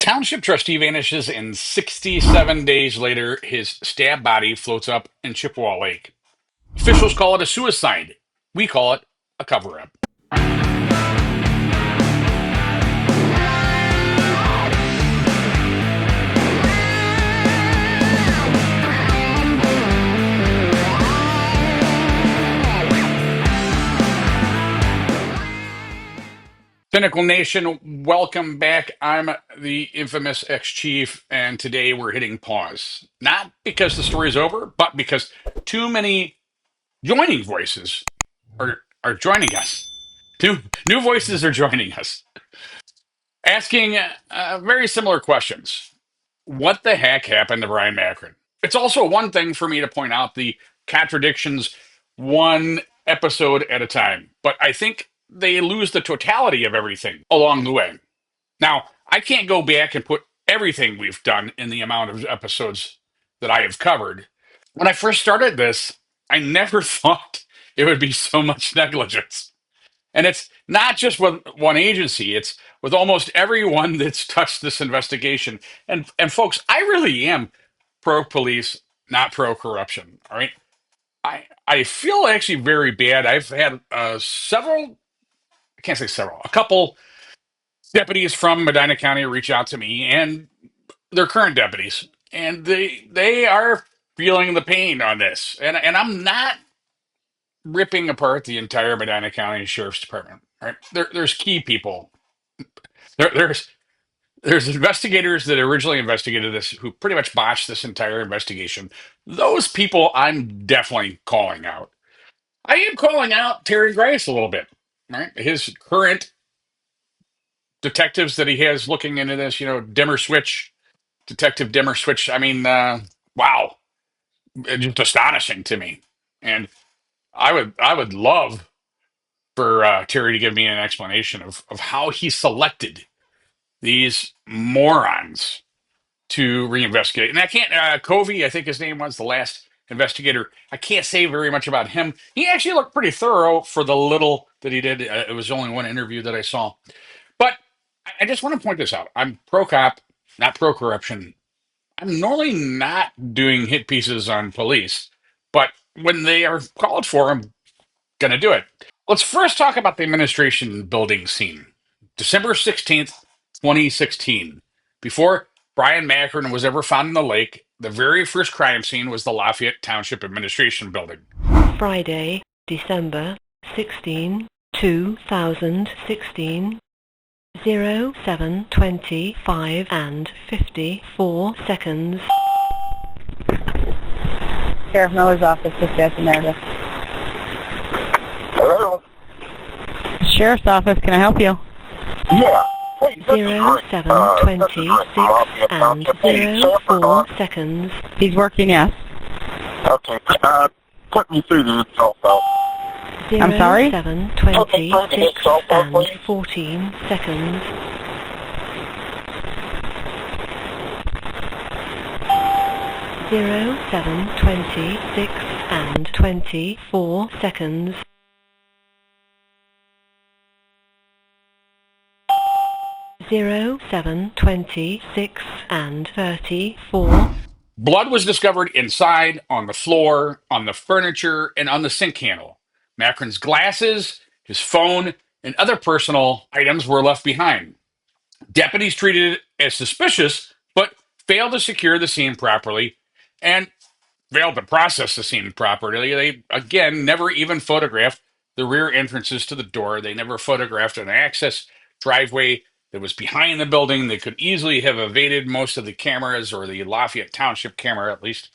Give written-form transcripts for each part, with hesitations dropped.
Township trustee vanishes, and 67 days later, his stab body floats up in Chippewa Lake. Officials call it a suicide. We call it a cover up. Tentacle Nation, welcome back. I'm the infamous ex-chief, and today we're hitting pause. Not because the story's over, but because too many joining voices are joining us. Two new voices are joining us, asking very similar questions. What the heck happened to Bryon Macron? It's also one thing for me to point out the contradictions one episode at a time, but I think they lose the totality of everything along the way. Now, I can't go back and put everything we've done in the amount of episodes that I have covered. When I first started this, I never thought it would be so much negligence. And it's not just with one agency, it's with almost everyone that's touched this investigation. And folks, I really am pro police, not pro corruption. All right. I feel actually very bad. I've had several, I can't say several, a couple deputies from Medina County reach out to me, and they're current deputies, and they are feeling the pain on this. And I'm not ripping apart the entire Medina County Sheriff's Department. Right? There's key people. There's investigators that originally investigated this who pretty much botched this entire investigation. Those people I'm definitely calling out. I am calling out Terry Grice a little bit. Right? His current detectives that he has looking into this, Dimmer Switch, Detective Dimmer Switch. I mean, wow, just astonishing to me. And I would love for Terry to give me an explanation of how he selected these morons to reinvestigate. And I can't, Covey, I think his name was the last investigator. I can't say very much about him. He actually looked pretty thorough for the little that he did. It was only one interview that I saw. But I just want to point this out. I'm pro cop, not pro corruption. I'm normally not doing hit pieces on police, but when they are called for, I'm going to do it. Let's first talk about the administration building scene. December 16th, 2016. Before Bryon Macron was ever found in the lake, the very first crime scene was the Lafayette Township Administration Building. Friday, December 16, 2016, 07:25 and 54 seconds. Sheriff Miller's office, dispatch narrative. Hello? Sheriff's office, can I help you? Yeah. Hey, this is Rick. 07:26 and 04 seconds. He's working, yes. Okay. Put me through to the cell phone. I'm sorry? 07:26 and 14 seconds. 07:26 and 24 seconds. 07:26 and 34. Blood was discovered inside, on the floor, on the furniture, and on the sink handle. Macron's glasses, his phone, and other personal items were left behind. Deputies treated it as suspicious, but failed to secure the scene properly and failed to process the scene properly. They, again, never even photographed the rear entrances to the door. They never photographed an access driveway that was behind the building. They could easily have evaded most of the cameras, or the Lafayette Township camera at least.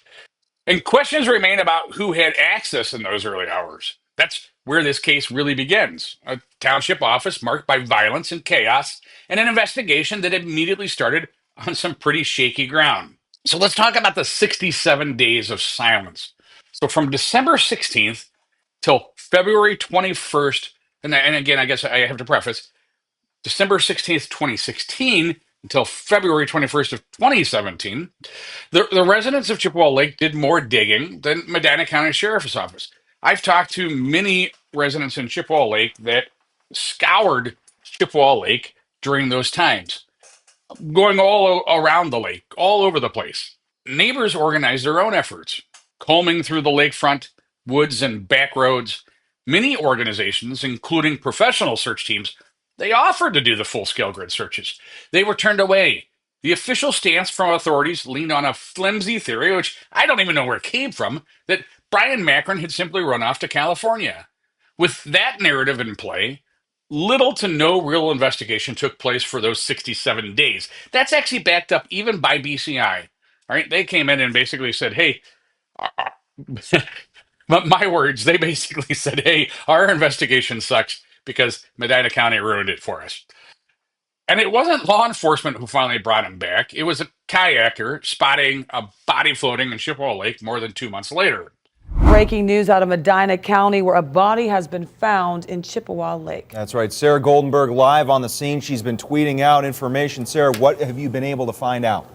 And questions remain about who had access in those early hours. That's where this case really begins. A township office marked by violence and chaos, and an investigation that immediately started on some pretty shaky ground. So let's talk about the 67 days of silence. So from December 16th till February 21st, and again, I guess I have to preface, December 16th, 2016 until February 21st of 2017, the residents of Chippewa Lake did more digging than Medina County Sheriff's Office. I've talked to many residents in Chippewa Lake that scoured Chippewa Lake during those times. going around the lake, all over the place. Neighbors organized their own efforts, combing through the lakefront, woods, and back roads. Many organizations, including professional search teams, they offered to do the full-scale grid searches. They were turned away. The official stance from authorities leaned on a flimsy theory, which I don't even know where it came from, that Bryon Macron had simply run off to California. With that narrative in play, little to no real investigation took place for those 67 days. That's actually backed up even by BCI. All right, they came in and basically said, "Hey," but my words, they basically said, "Hey, our investigation sucks because Medina County ruined it for us." And it wasn't law enforcement who finally brought him back. It was a kayaker spotting a body floating in Chippewa Lake more than 2 months later. Breaking news out of Medina County, where a body has been found in Chippewa Lake. That's right. Sarah Goldenberg live on the scene. She's been tweeting out information. Sarah, what have you been able to find out?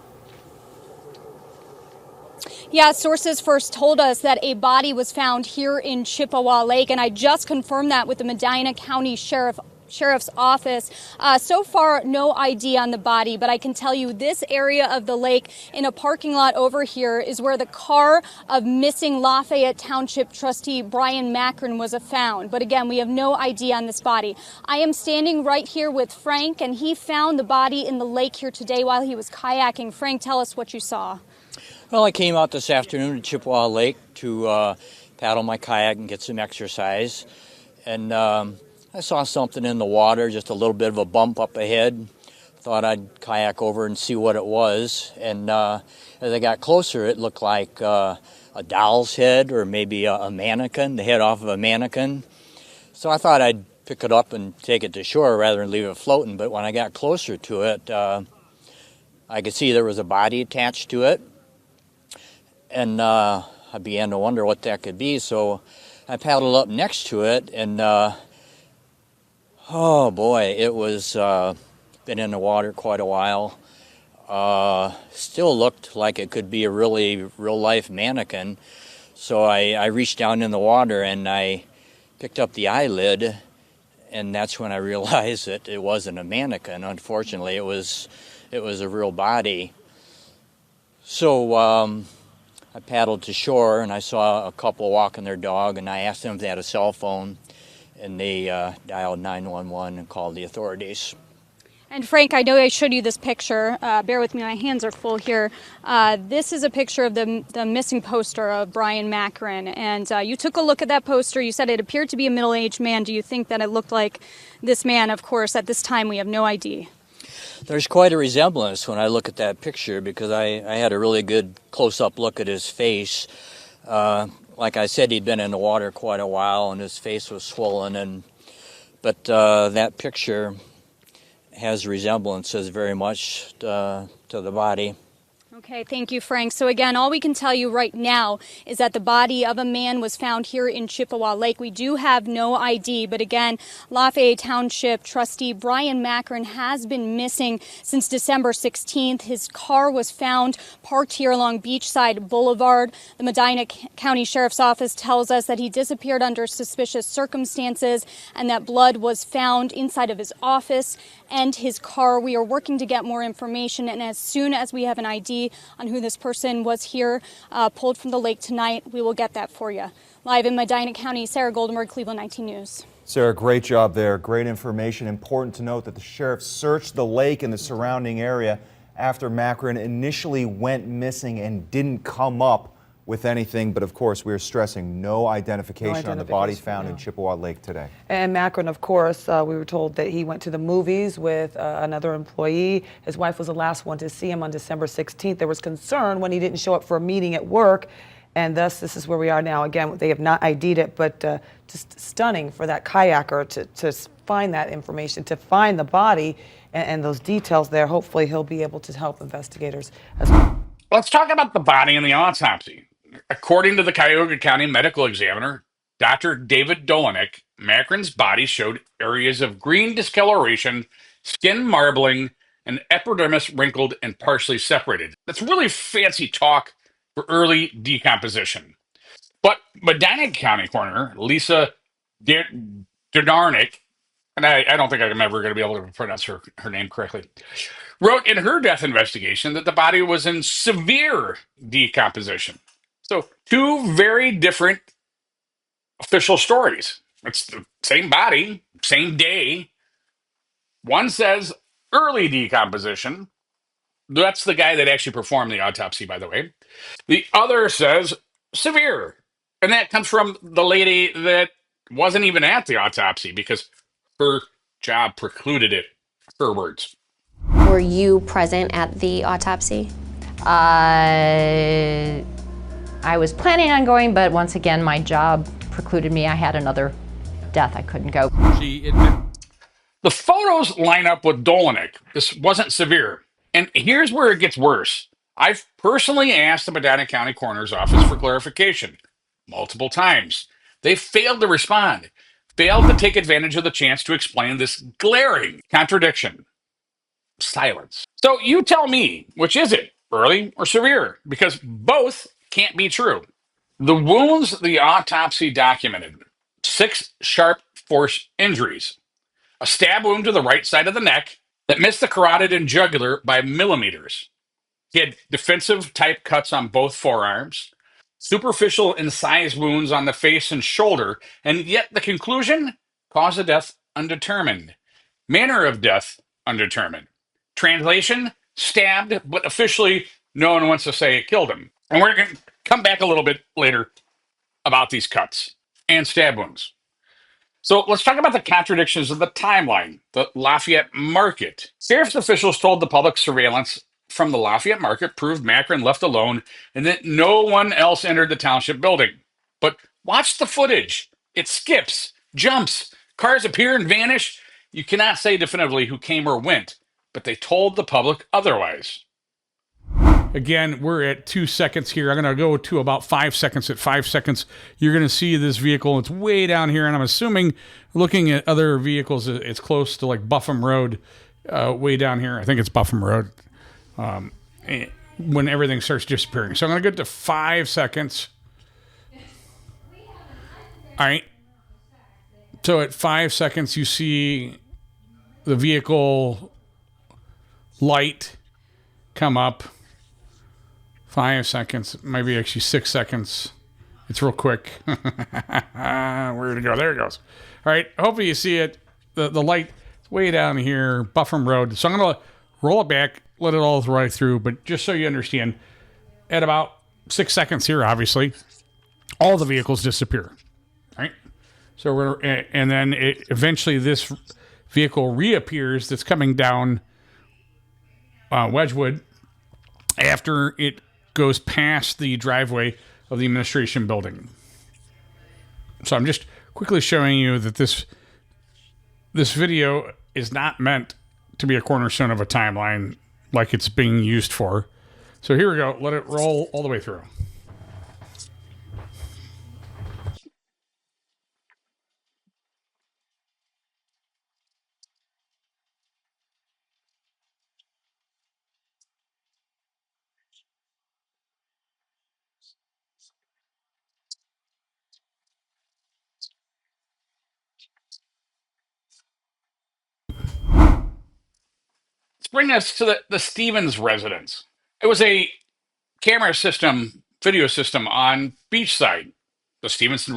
Yeah, sources first told us that a body was found here in Chippewa Lake, and I just confirmed that with the Medina County Sheriff's Office. So far, no ID on the body, but I can tell you this area of the lake in a parking lot over here is where the car of missing Lafayette Township trustee Bryon Macron was found. But again, we have no ID on this body. I am standing right here with Frank, and he found the body in the lake here today while he was kayaking. Frank, tell us what you saw. Well, I came out this afternoon to Chippewa Lake to paddle my kayak and get some exercise. And I saw something in the water, just a little bit of a bump up ahead. Thought I'd kayak over and see what it was. And as I got closer, it looked like a doll's head or maybe a mannequin, the head off of a mannequin. So I thought I'd pick it up and take it to shore rather than leave it floating. But when I got closer to it, I could see there was a body attached to it. And I began to wonder what that could be. So I paddled up next to it, and oh boy, it was been in the water quite a while. Still looked like it could be a really real-life mannequin. So I reached down in the water and I picked up the eyelid, and that's when I realized that it wasn't a mannequin. Unfortunately, it was a real body. So I paddled to shore, and I saw a couple walking their dog, and I asked them if they had a cell phone, and they dialed 911 and called the authorities. And Frank, I know I showed you this picture. Bear with me, my hands are full here. This is a picture of the missing poster of Bryon Macron, and you took a look at that poster. You said it appeared to be a middle-aged man. Do you think that it looked like this man? Of course, at this time, we have no ID. There's quite a resemblance when I look at that picture, because I had a really good close-up look at his face. Like I said, he'd been in the water quite a while, and his face was swollen. But that picture has resemblances very much to the body. Okay, thank you, Frank. So again, all we can tell you right now is that the body of a man was found here in Chippewa Lake. We do have no ID, but again, Lafayette Township trustee Bryon Macron has been missing since December 16th. His car was found parked here along Beachside Boulevard. The Medina County Sheriff's Office tells us that he disappeared under suspicious circumstances and that blood was found inside of his office and his car. We are working to get more information, and as soon as we have an ID on who this person was here, pulled from the lake tonight, we will get that for you. Live in Medina County, Sarah Goldenberg, Cleveland 19 News. Sarah, great job there. Great information. Important to note that the sheriff searched the lake and the surrounding area after Macron initially went missing and didn't come up with anything, but of course we are stressing no identification on the body found in Chippewa Lake today. And Macron, of course, we were told that he went to the movies with another employee. His wife was the last one to see him on December 16th. There was concern when he didn't show up for a meeting at work, and thus this is where we are now. Again, they have not ID'd it, but just stunning for that kayaker to find that information, to find the body and those details there. Hopefully he'll be able to help investigators as well. Let's talk about the body and the autopsy. According to the Cuyahoga County Medical Examiner, Dr. David Dolanek, Macron's body showed areas of green discoloration, skin marbling, and epidermis wrinkled and partially separated. That's really fancy talk for early decomposition. But Medina County Coroner Lisa Darnick, and I don't think I'm ever going to be able to pronounce her name correctly, wrote in her death investigation that the body was in severe decomposition. So, two very different official stories. It's the same body, same day. One says early decomposition. That's the guy that actually performed the autopsy, by the way. The other says severe. And that comes from the lady that wasn't even at the autopsy because her job precluded it. Her words. Were you present at the autopsy? I was planning on going, but once again, my job precluded me. I had another death. I couldn't go. The photos line up with Dolinik. This wasn't severe. And here's where it gets worse. I've personally asked the Medina County Coroner's Office for clarification multiple times. They failed to respond, failed to take advantage of the chance to explain this glaring contradiction. Silence. So you tell me, which is it, early or severe? Because both can't be true. The wounds the autopsy documented: 6 sharp force injuries, a stab wound to the right side of the neck that missed the carotid and jugular by millimeters. He had defensive type cuts on both forearms, superficial incised wounds on the face and shoulder, and yet the conclusion: cause of death undetermined. Manner of death undetermined. Translation: stabbed, but officially no one wants to say it killed him. And we're going to come back a little bit later about these cuts and stab wounds. So let's talk about the contradictions of the timeline. The Lafayette Market. Sheriff's officials told the public surveillance from the Lafayette Market proved Macron left alone and that no one else entered the township building. But watch the footage. It skips, jumps, cars appear and vanish. You cannot say definitively who came or went, but they told the public otherwise. Again, we're at 2 seconds here. I'm going to go to about 5 seconds. At 5 seconds, you're going to see this vehicle. It's way down here, and I'm assuming, looking at other vehicles, it's close to like Buffum Road, way down here. I think it's Buffum Road, when everything starts disappearing. So I'm going to get to 5 seconds. All right. So at 5 seconds, you see the vehicle light come up. 5 seconds, maybe actually 6 seconds. It's real quick. Where'd it go? There it goes. All right, hopefully you see it. The light is way down here, Buffum Road. So I'm going to roll it back, let it all right through, but just so you understand, at about 6 seconds here, obviously, all the vehicles disappear. All right? So and then eventually this vehicle reappears that's coming down Wedgwood after it goes past the driveway of the administration building. So I'm just quickly showing you that this video is not meant to be a cornerstone of a timeline like it's being used for. So here we go. Let it roll all the way through. Bring us to the Stevens residence. It was a camera system, video system on Beachside. The Stevenson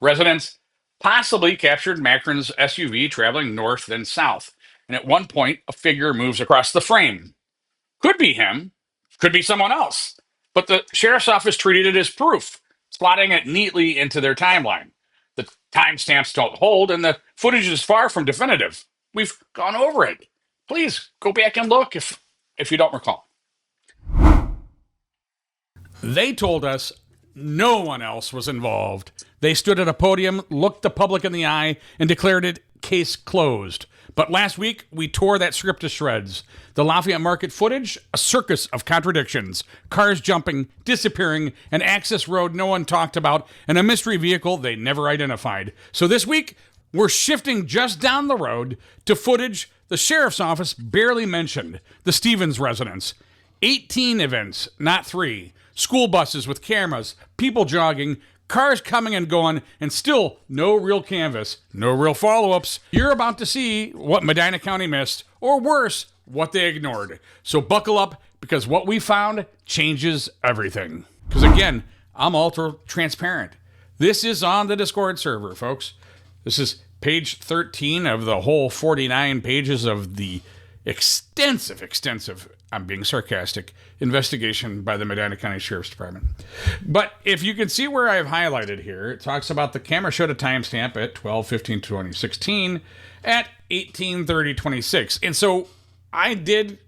residence possibly captured Macron's SUV traveling north then south. And at one point, a figure moves across the frame. Could be him, could be someone else. But the sheriff's office treated it as proof, slotting it neatly into their timeline. The timestamps don't hold, and the footage is far from definitive. We've gone over it. Please go back and look if you don't recall. They told us no one else was involved. They stood at a podium, looked the public in the eye, and declared it case closed. But last week, we tore that script to shreds. The Lafayette Market footage, a circus of contradictions. Cars jumping, disappearing, an access road no one talked about, and a mystery vehicle they never identified. So this week, we're shifting just down the road to footage the sheriff's office barely mentioned. The Stevens residence. 18 events, not 3. School buses with cameras, people jogging, cars coming and going, and still no real canvas, no real follow-ups. You're about to see what Medina County missed, or worse, what they ignored. So buckle up, because what we found changes everything. Because again, I'm ultra transparent. This is on the Discord server, folks. This is page 13 of the whole 49 pages of the extensive, I'm being sarcastic, investigation by the Medina County Sheriff's Department. But if you can see where I've highlighted here, it talks about the camera showed a timestamp at 12/15/2016 at 18:30:26. And so I did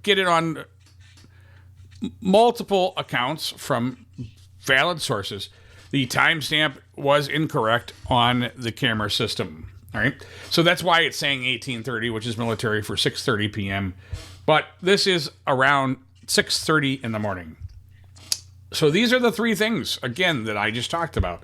get it on multiple accounts from valid sources. The timestamp was incorrect on the camera system. All right. So that's why it's saying 18:30, which is military for 6:30 p.m. But this is around 6:30 in the morning. So these are the three things, again, that I just talked about.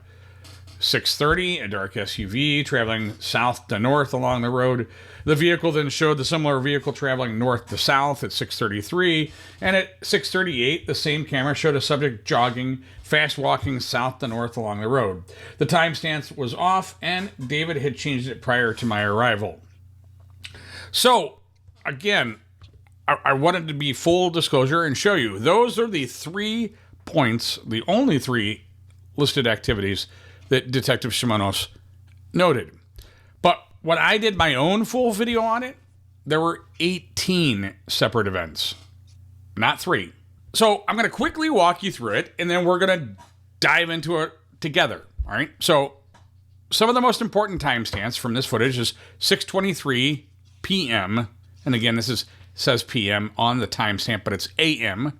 6:30, a dark SUV traveling south to north along the road. The vehicle then showed the similar vehicle traveling north to south at 6:33. And at 6:38, the same camera showed a subject jogging, fast walking south to north along the road. The timestamp was off, and David had changed it prior to my arrival. So, again, I wanted to be full disclosure and show you. Those are the 3 points, the only 3 listed activities that Detective Shimonos noted. But when I did my own full video on it, there were 18 separate events, not 3. So I'm going to quickly walk you through it, and then we're going to dive into it together. All right. So some of the most important timestamps from this footage is 6:23 p.m. And again, this says p.m. on the timestamp, but it's a.m.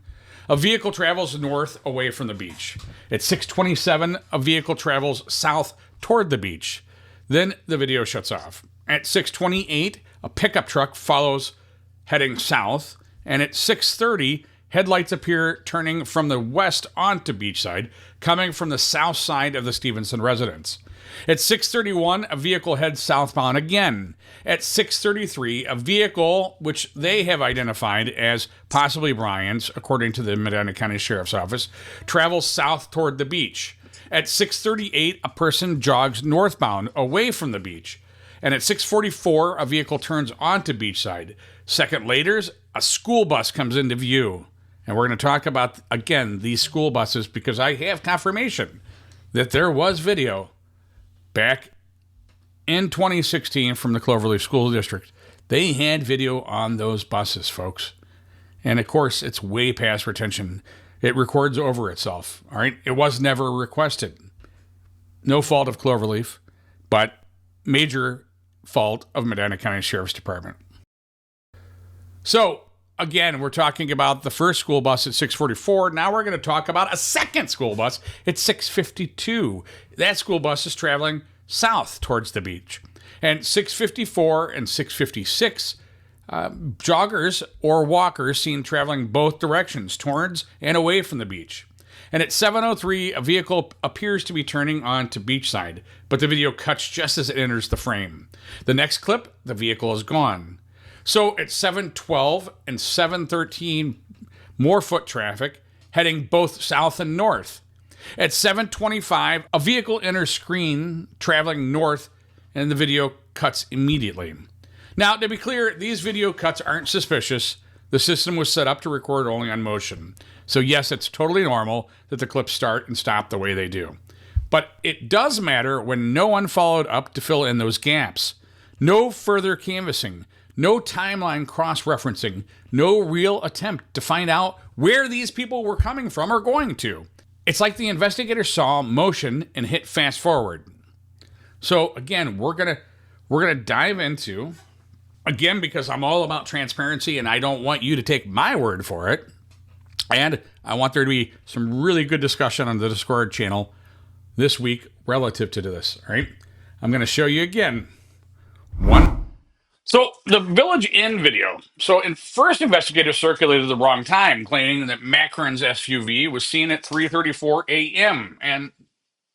A vehicle travels north away from the beach. At 6:27, a vehicle travels south toward the beach. Then the video shuts off. At 6:28, a pickup truck follows heading south. And at 6:30, headlights appear turning from the west onto beachside, coming from the south side of the Stevenson residence. At 6:31, a vehicle heads southbound again. At 6:33, a vehicle, which they have identified as possibly Bryon's, according to the Medina County Sheriff's Office, travels south toward the beach. At 6:38, a person jogs northbound away from the beach. And at 6:44, a vehicle turns onto beachside. Second later, a school bus comes into view. And we're going to talk about, again, these school buses, because I have confirmation that there was video back in 2016 from the Cloverleaf School District. They had video on those buses, folks. And of course, it's way past retention. It records over itself. All right. It was never requested. No fault of Cloverleaf, but major fault of Medina County Sheriff's Department. So, again, we're talking about the first school bus at 6:44. Now we're going to talk about a second school bus at 6:52. That school bus is traveling south towards the beach. And 6:54 and 6:56, joggers or walkers seen traveling both directions, towards and away from the beach. And at 7:03, a vehicle appears to be turning onto beachside, but the video cuts just as it enters the frame. The next clip, the vehicle is gone. So at 7:12 and 7:13, more foot traffic heading both south and north. At 7:25, a vehicle enters screen traveling north, and the video cuts immediately. Now, to be clear, these video cuts aren't suspicious. The system was set up to record only on motion. So yes, it's totally normal that the clips start and stop the way they do. But it does matter when no one followed up to fill in those gaps. No further canvassing. No timeline cross-referencing, no real attempt to find out where these people were coming from or going to. It's like the investigator saw motion and hit fast forward. So again, we're gonna dive into, again, because I'm all about transparency and I don't want you to take my word for it. And I want there to be some really good discussion on the Discord channel this week relative to this. All right, I'm gonna show you again. So the Village Inn video. So first investigators circulated the wrong time, claiming that Macron's SUV was seen at 3:34 a.m. and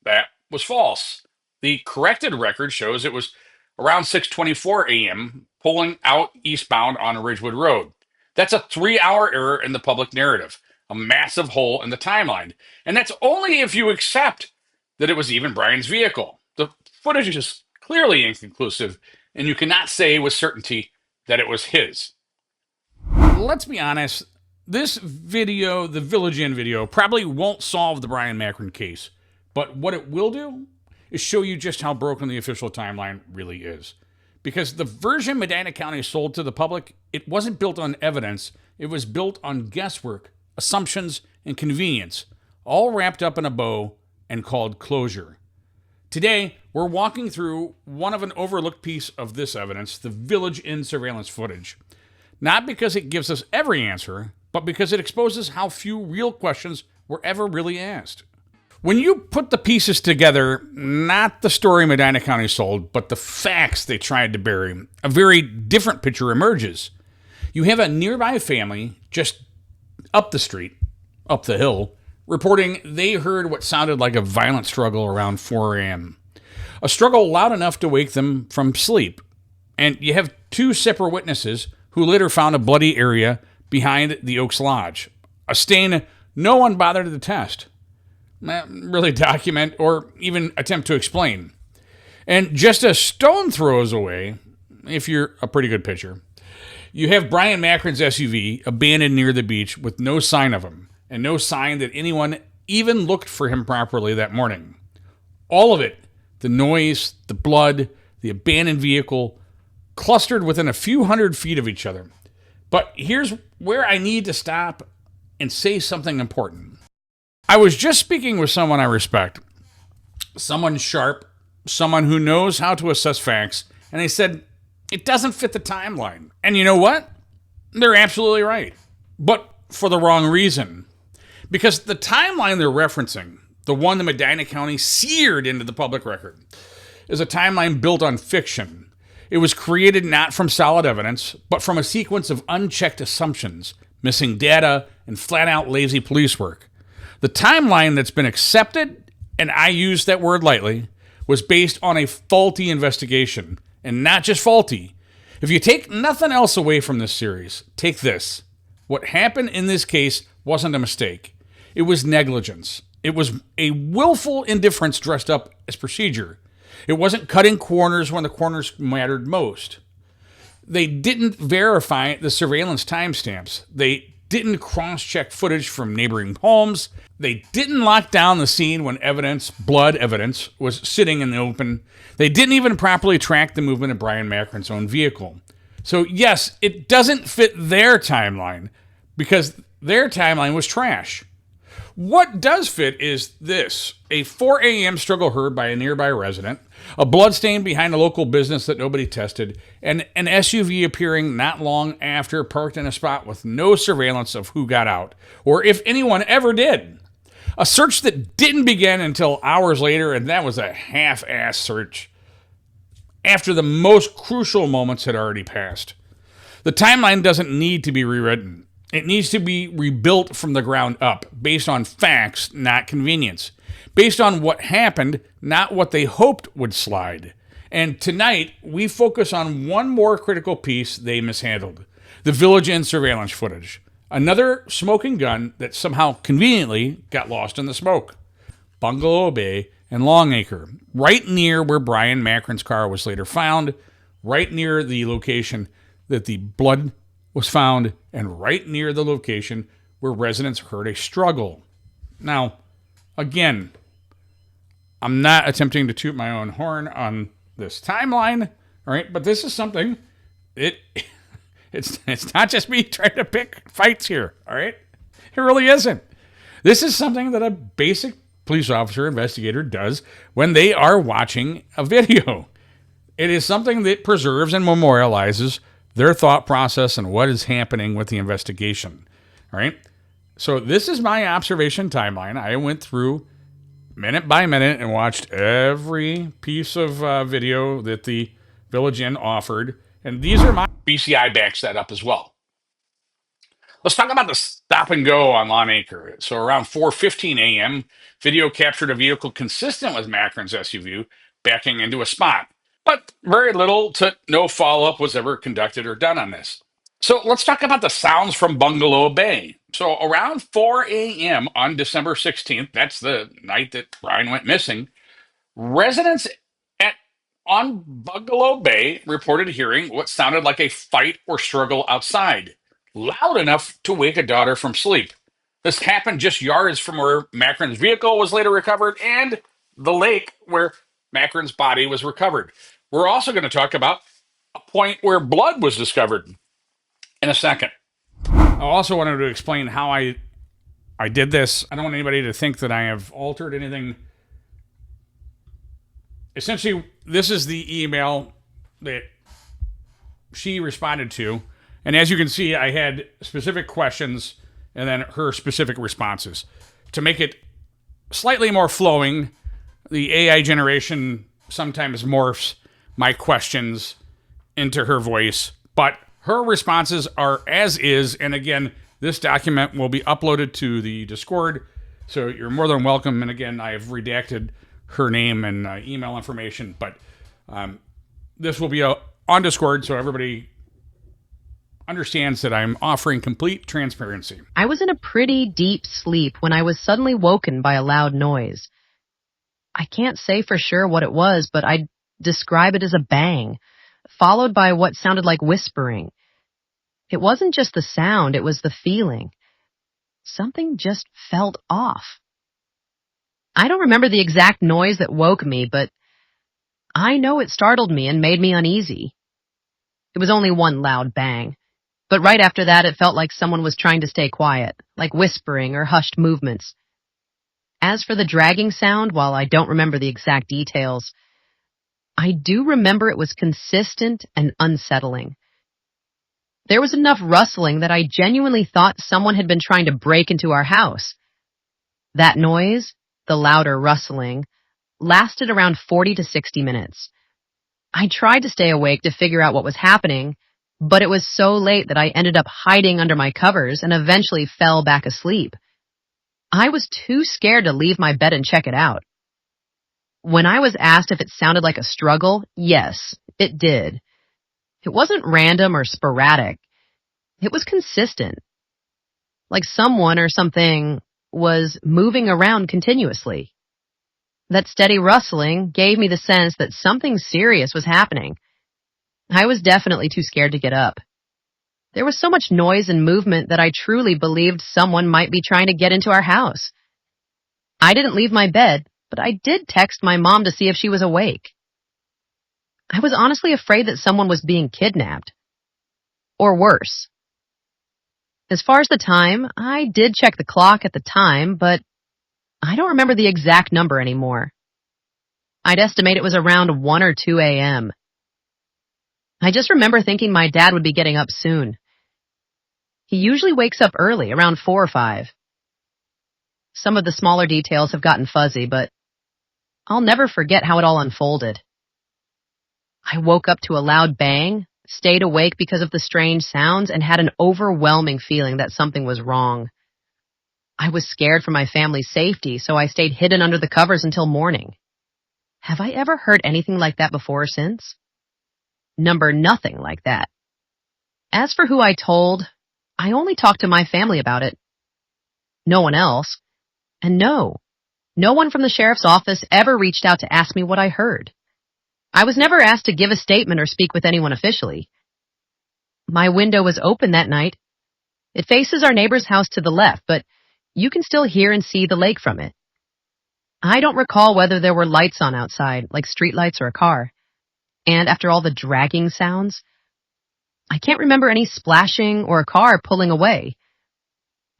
that was false. The corrected record shows it was around 6:24 a.m. pulling out eastbound on Ridgewood Road. That's a 3-hour error in the public narrative, a massive hole in the timeline, and that's only if you accept that it was even Bryon's vehicle. The footage is clearly inconclusive, and you cannot say with certainty that it was his. let's be honest, this video, the Village Inn video, probably won't solve the Bryon Macron case. But what it will do is show you just how broken the official timeline really is. Because the version Medina County sold to the public, it wasn't built on evidence. It was built on guesswork, assumptions, and convenience, all wrapped up in a bow and called closure. Today, we're walking through one of an overlooked piece of this evidence, the Village Inn surveillance footage. Not because it gives us every answer, but because it exposes how few real questions were ever really asked. When you put the pieces together, not the story Medina County sold, but the facts they tried to bury, a very different picture emerges. You have a nearby family just up the street, up the hill, reporting they heard what sounded like a violent struggle around 4 a.m. A struggle loud enough to wake them from sleep. And you have 2 separate witnesses who later found a bloody area behind the Oaks Lodge, a stain no one bothered to test, really document, or even attempt to explain. And just a stone throws away, if you're a pretty good pitcher, you have Bryon Macron's SUV abandoned near the beach with no sign of him, and no sign that anyone even looked for him properly that morning. All of it, the noise, the blood, the abandoned vehicle, clustered within a few hundred feet of each other. But here's where I need to stop and say something important. I was just speaking with someone I respect, someone sharp, someone who knows how to assess facts, and they said, it doesn't fit the timeline. And you know what? They're absolutely right. But for the wrong reason. Because the timeline they're referencing, the one that Medina County seared into the public record, is a timeline built on fiction. It was created not from solid evidence, but from a sequence of unchecked assumptions, missing data, and flat-out lazy police work. The timeline that's been accepted, and I use that word lightly, was based on a faulty investigation, and not just faulty. If you take nothing else away from this series, take this. What happened in this case wasn't a mistake. It was negligence. It was a willful indifference dressed up as procedure. It wasn't cutting corners when the corners mattered most. They didn't verify the surveillance timestamps. They didn't cross-check footage from neighboring homes. They didn't lock down the scene when evidence, blood evidence, was sitting in the open. They didn't even properly track the movement of Bryon Macron's own vehicle. So yes, it doesn't fit their timeline because their timeline was trash. What does fit is this: a 4 a.m. struggle heard by a nearby resident, a bloodstain behind a local business that nobody tested, and an SUV appearing not long after parked in a spot with no surveillance of who got out, or if anyone ever did. A search that didn't begin until hours later, and that was a half-assed search, after the most crucial moments had already passed. The timeline doesn't need to be rewritten. It needs to be rebuilt from the ground up, based on facts, not convenience. Based on what happened, not what they hoped would slide. And tonight, we focus on one more critical piece they mishandled: the Village Inn surveillance footage. Another smoking gun that somehow conveniently got lost in the smoke. Bungalow Bay and Longacre, right near where Bryon Macron's car was later found, right near the location that the blood was found, and right near the location where residents heard a struggle. Now, again, I'm not attempting to toot my own horn on this timeline, all right? But this is something, it's not just me trying to pick fights here, all right? It really isn't. This is something that a basic police officer investigator does when they are watching a video. It is something that preserves and memorializes their thought process and what is happening with the investigation. All right. So this is my observation timeline. I went through minute by minute and watched every piece of video that the Village Inn offered. And these are my BCI backs that up as well. Let's talk about the stop and go on Longacre. So around 4:15 a.m., video captured a vehicle consistent with Macron's SUV backing into a spot. But very little to no follow-up was ever conducted or done on this. So let's talk about the sounds from Bungalow Bay. So around 4 a.m. on December 16th, that's the night that Bryon went missing, residents on Bungalow Bay reported hearing what sounded like a fight or struggle outside. loud enough to wake a daughter from sleep. This happened just yards from where Macron's vehicle was later recovered and the lake where Macron's body was recovered. We're also going to talk about a point where blood was discovered in a second. I also wanted to explain how I did this. I don't want anybody to think that I have altered anything. Essentially, this is the email that she responded to. And as you can see, I had specific questions and then her specific responses. To make it slightly more flowing, the AI generation sometimes morphs my questions into her voice, but her responses are as is. And again, this document will be uploaded to the Discord, so you're more than welcome. And again, I have redacted her name and email information, but this will be on Discord, so everybody understands that I'm offering complete transparency. I was in a pretty deep sleep when I was suddenly woken by a loud noise. I can't say for sure what it was, but I'd describe it as a bang, followed by what sounded like whispering. It wasn't just the sound, it was the feeling. Something just felt off. I don't remember the exact noise that woke me, but I know it startled me and made me uneasy. It was only one loud bang, but right after that it felt like someone was trying to stay quiet, like whispering or hushed movements. As for the dragging sound, while I don't remember the exact details, I do remember it was consistent and unsettling. There was enough rustling that I genuinely thought someone had been trying to break into our house. That noise, the louder rustling, lasted around 40 to 60 minutes. I tried to stay awake to figure out what was happening, but it was so late that I ended up hiding under my covers and eventually fell back asleep. I was too scared to leave my bed and check it out. When I was asked if it sounded like a struggle, yes, it did. It wasn't random or sporadic. It was consistent. Like someone or something was moving around continuously. That steady rustling gave me the sense that something serious was happening. I was definitely too scared to get up. There was so much noise and movement that I truly believed someone might be trying to get into our house. I didn't leave my bed, but I did text my mom to see if she was awake. I was honestly afraid that someone was being kidnapped. Or worse. As far as the time, I did check the clock at the time, but I don't remember the exact number anymore. I'd estimate it was around 1 or 2 a.m. I just remember thinking my dad would be getting up soon. He usually wakes up early, around 4 or 5. Some of the smaller details have gotten fuzzy, but I'll never forget how it all unfolded. I woke up to a loud bang, stayed awake because of the strange sounds, and had an overwhelming feeling that something was wrong. I was scared for my family's safety, so I stayed hidden under the covers until morning. Have I ever heard anything like that before or since? Nothing like that. As for who I told, I only talked to my family about it. No one else. And no one from the sheriff's office ever reached out to ask me what I heard. I was never asked to give a statement or speak with anyone officially. My window was open that night. It faces our neighbor's house to the left, but you can still hear and see the lake from it. I don't recall whether there were lights on outside, like street lights or a car. And after all the dragging sounds, I can't remember any splashing or a car pulling away.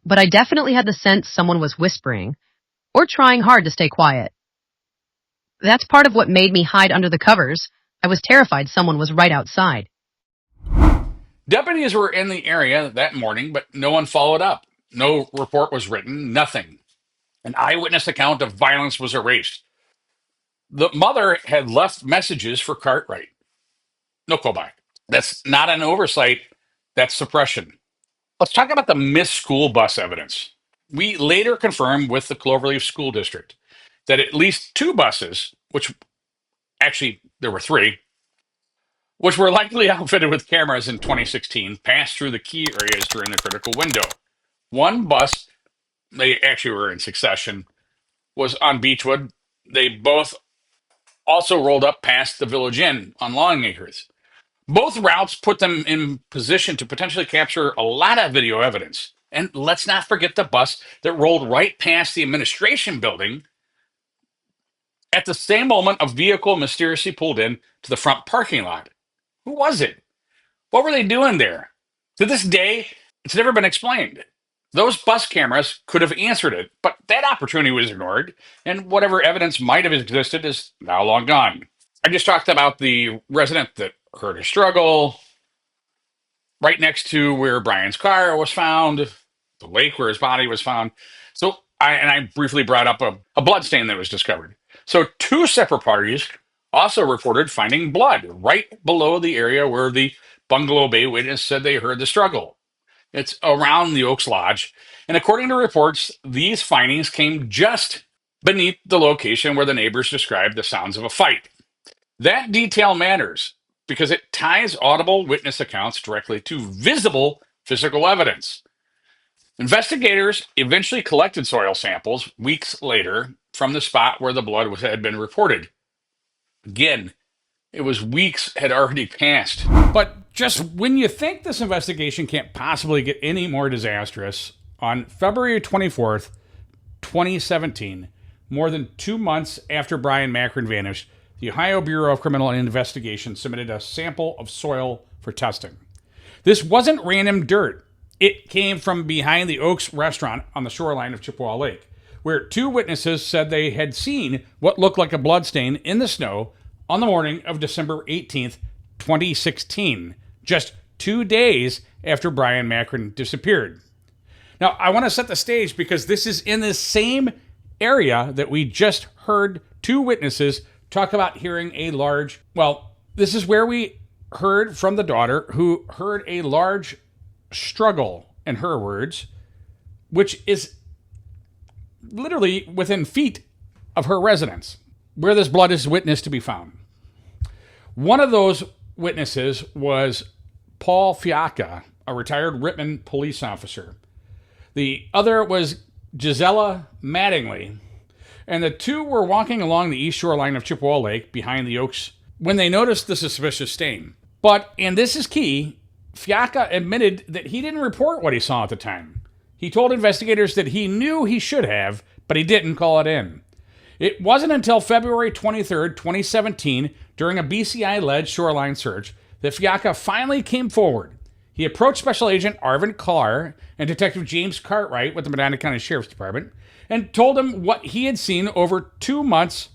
But I definitely had the sense someone was whispering or trying hard to stay quiet. That's part of what made me hide under the covers. I was terrified someone was right outside. Deputies were in the area that morning, but no one followed up. No report was written, nothing. An eyewitness account of violence was erased. The mother had left messages for Cartwright. No callback. That's not an oversight, that's suppression. Let's talk about the missed school bus evidence. We later confirmed with the Cloverleaf School District that at least 2 buses, which actually there were 3, which were likely outfitted with cameras in 2016, passed through the key areas during the critical window. One bus, they actually were in succession, was on Beechwood. They both also rolled up past the Village Inn on Longacres. Both routes put them in position to potentially capture a lot of video evidence. And let's not forget the bus that rolled right past the administration building at the same moment a vehicle mysteriously pulled in to the front parking lot. Who was it? What were they doing there? To this day, it's never been explained. Those bus cameras could have answered it, but that opportunity was ignored, and whatever evidence might have existed is now long gone. I just talked about the resident that heard a struggle right next to where Bryan's car was found, the lake where his body was found. So I briefly brought up a blood stain that was discovered. So two separate parties also reported finding blood right below the area where the Bungalow Bay witness said they heard the struggle. It's around the Oaks Lodge. And according to reports, these findings came just beneath the location where the neighbors described the sounds of a fight. That detail matters because it ties audible witness accounts directly to visible physical evidence. Investigators eventually collected soil samples weeks later from the spot where the blood had been reported. Again, it was weeks had already passed. But just when you think this investigation can't possibly get any more disastrous, on February 24th, 2017, more than 2 months after Bryon Macron vanished, the Ohio Bureau of Criminal Investigation submitted a sample of soil for testing. This wasn't random dirt. It came from behind the Oaks restaurant on the shoreline of Chippewa Lake, where two witnesses said they had seen what looked like a bloodstain in the snow on the morning of December 18th, 2016, just 2 days after Bryon Macron disappeared. Now, I want to set the stage because this is in the same area that we just heard two witnesses talk about hearing a large, this is where we heard from the daughter who heard a large struggle, in her words, which is literally within feet of her residence, where this blood is witnessed to be found. One of those witnesses was Paul Fiacca, a retired Rittman police officer. The other was Gisela Mattingly, and the two were walking along the east shoreline of Chippewa Lake behind the Oaks when they noticed the suspicious stain. But, and this is key, Fiacca admitted that he didn't report what he saw at the time. He told investigators that he knew he should have, but he didn't call it in. It wasn't until February 23rd, 2017, during a BCI-led shoreline search, that Fiacca finally came forward. He approached Special Agent Arvin Carr and Detective James Cartwright with the Medina County Sheriff's Department and told him what he had seen over 2 months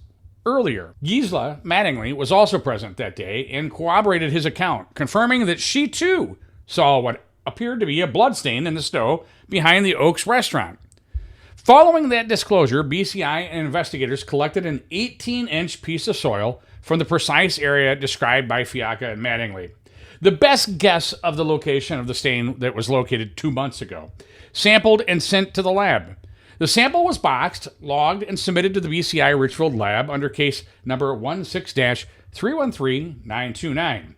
earlier. Gisela Mattingly was also present that day and corroborated his account, confirming that she too saw what appeared to be a bloodstain in the snow behind the Oaks restaurant. Following that disclosure, BCI and investigators collected an 18-inch piece of soil from the precise area described by Fiacca and Mattingly. The best guess of the location of the stain that was located 2 months ago, sampled and sent to the lab. The sample was boxed, logged, and submitted to the BCI Richfield lab under case number 16-313929.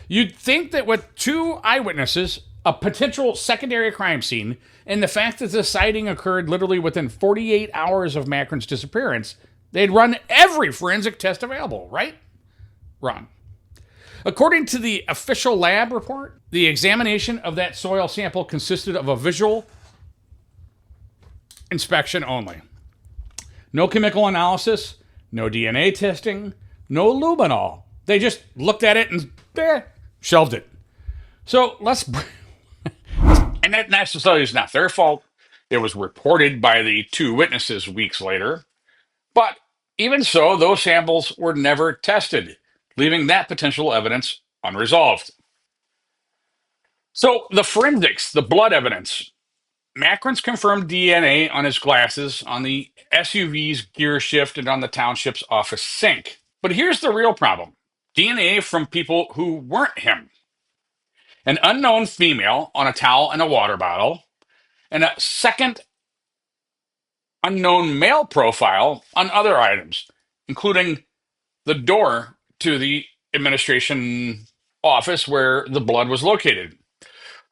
You'd think that with two eyewitnesses, a potential secondary crime scene, and the fact that the sighting occurred literally within 48 hours of Macron's disappearance, they'd run every forensic test available, right? Wrong. According to the official lab report, the examination of that soil sample consisted of a visual inspection only. No chemical analysis, no DNA testing, no luminol. They just looked at it and shelved it. So and that necessarily is not their fault. It was reported by the two witnesses weeks later. But even so, those samples were never tested, leaving that potential evidence unresolved. So the forensics, the blood evidence, Macron's confirmed DNA on his glasses, on the SUV's gear shift, and on the township's office sink. But here's the real problem. DNA from people who weren't him. An unknown female on a towel and a water bottle, and a second unknown male profile on other items, including the door to the administration office where the blood was located.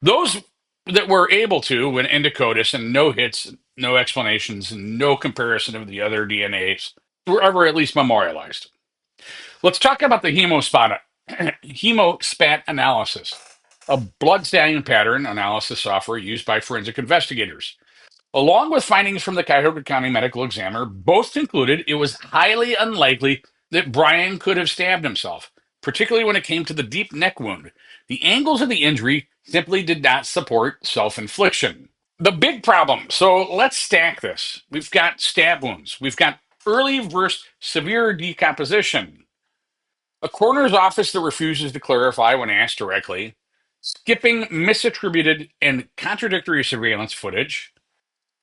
Those that were able to, when indicodus and no hits, no explanations, and no comparison of the other DNAs, were ever at least memorialized. Let's talk about the hemospot hemospat analysis, a blood stain pattern analysis software used by forensic investigators. Along with findings from the Cuyahoga County medical examiner, both concluded it was highly unlikely that Bryon could have stabbed himself, particularly when it came to the deep neck wound. The angles of the injury simply did not support self-infliction. The big problem, so let's stack this. We've got stab wounds. We've got early versus severe decomposition. A coroner's office that refuses to clarify when asked directly. Skipping misattributed and contradictory surveillance footage.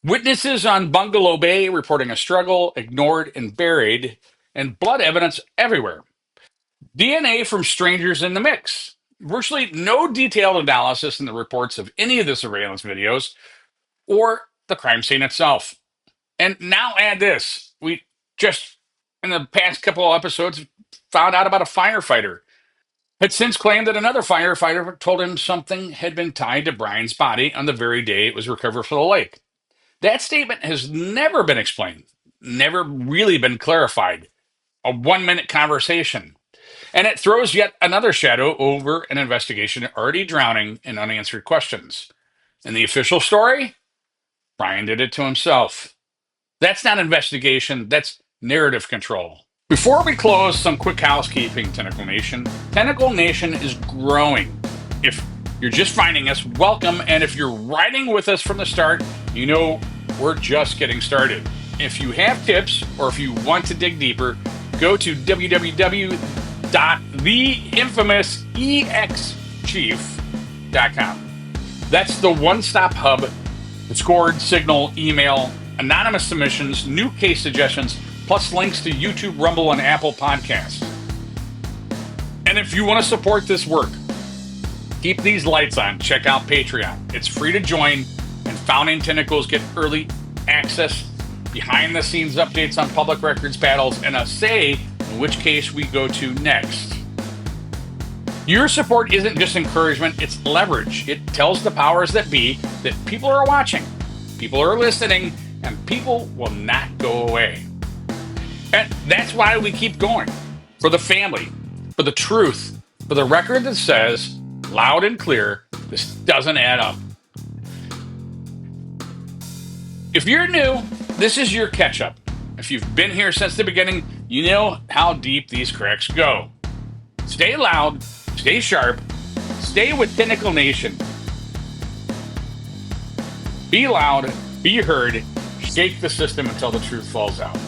Witnesses on Bungalow Bay reporting a struggle, ignored and buried, and blood evidence everywhere. DNA from strangers in the mix. Virtually no detailed analysis in the reports of any of the surveillance videos or the crime scene itself. And now add this. We just, in the past couple of episodes, found out about a firefighter. Had since claimed that another firefighter told him something had been tied to Bryon's body on the very day it was recovered from the lake. That statement has never been explained, never really been clarified. A 1-minute conversation. And it throws yet another shadow over an investigation already drowning in unanswered questions. And the official story? Bryon did it to himself. That's not investigation, that's narrative control. Before we close, some quick housekeeping, Tentacle Nation. Tentacle Nation is growing. If you're just finding us, welcome. And if you're riding with us from the start, you know we're just getting started. If you have tips or if you want to dig deeper, go to www.theinfamousexchief.com. That's the one-stop hub with scored, signal, email, anonymous submissions, new case suggestions, plus links to YouTube, Rumble, and Apple Podcasts. And if you want to support this work, keep these lights on, check out Patreon. It's free to join, and Founding Tentacles get early access, behind-the-scenes updates on public records battles, and a say in which case we go to next. Your support isn't just encouragement, it's leverage. It tells the powers that be that people are watching, people are listening, and people will not go away. And that's why we keep going. For the family, for the truth, for the record that says, loud and clear, this doesn't add up. If you're new, this is your catch-up. If you've been here since the beginning, you know how deep these cracks go. Stay loud, stay sharp, stay with Tentacle Nation. Be loud, be heard, shake the system until the truth falls out.